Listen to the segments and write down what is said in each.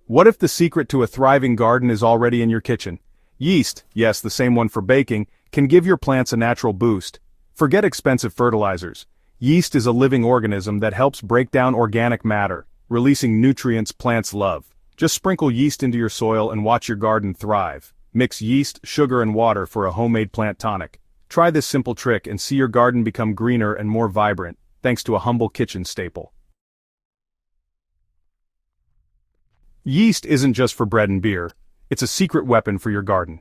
What if the secret to a thriving garden is already in your kitchen? Yeast, yes, the same one for baking, can give your plants a natural boost. Forget expensive fertilizers. Yeast is a living organism that helps break down organic matter, releasing nutrients plants love. Just sprinkle yeast into your soil and watch your garden thrive. Mix yeast, sugar and water for a homemade plant tonic. Try this simple trick and see your garden become greener and more vibrant, thanks to a humble kitchen staple. Yeast isn't just for bread and beer, it's a secret weapon for your garden.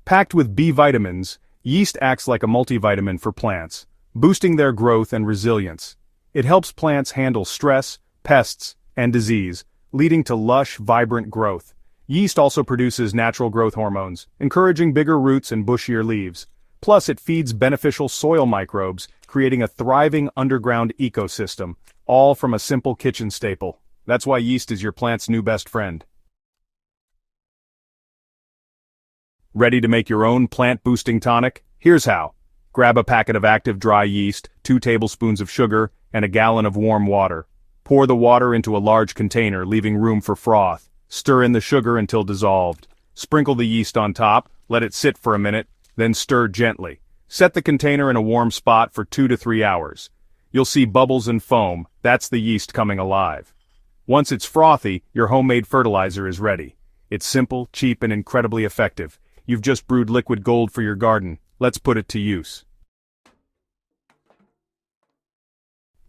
Packed with B vitamins, yeast acts like a multivitamin for plants, boosting their growth and resilience. It helps plants handle stress, pests, and disease, leading to lush, vibrant growth. Yeast also produces natural growth hormones, encouraging bigger roots and bushier leaves. Plus, it feeds beneficial soil microbes, creating a thriving underground ecosystem, all from a simple kitchen staple. That's why yeast is your plant's new best friend. Ready to make your own plant-boosting tonic? Here's how. Grab a packet of active dry yeast, 2 tablespoons of sugar, and a gallon of warm water. Pour the water into a large container, leaving room for froth. Stir in the sugar until dissolved. Sprinkle the yeast on top, let it sit for a minute, then stir gently. Set the container in a warm spot for 2 to 3 hours. You'll see bubbles and foam, that's the yeast coming alive. Once it's frothy, your homemade fertilizer is ready. It's simple, cheap, and incredibly effective. You've just brewed liquid gold for your garden. Let's put it to use.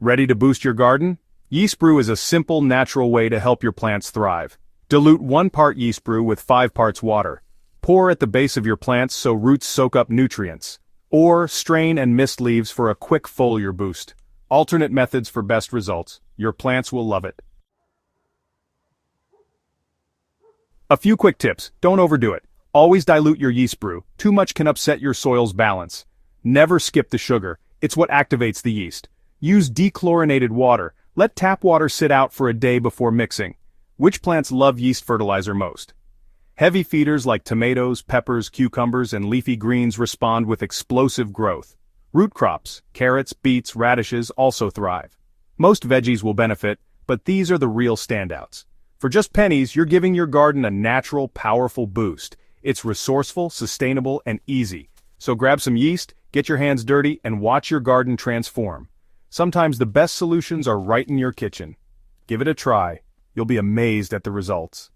Ready to boost your garden? Yeast brew is a simple, natural way to help your plants thrive. Dilute 1 part yeast brew with 5 parts water. Pour at the base of your plants so roots soak up nutrients. Or strain and mist leaves for a quick foliar boost. Alternate methods for best results. Your plants will love it. A few quick tips. Don't overdo it. Always dilute your yeast brew. Too much can upset your soil's balance. Never skip the sugar. It's what activates the yeast. Use dechlorinated water. Let tap water sit out for a day before mixing. Which plants love yeast fertilizer most? Heavy feeders like tomatoes, peppers, cucumbers, and leafy greens respond with explosive growth. Root crops, carrots, beets, radishes also thrive. Most veggies will benefit, but these are the real standouts. For just pennies, you're giving your garden a natural, powerful boost. It's resourceful, sustainable, and easy. So grab some yeast, get your hands dirty, and watch your garden transform. Sometimes the best solutions are right in your kitchen. Give it a try. You'll be amazed at the results.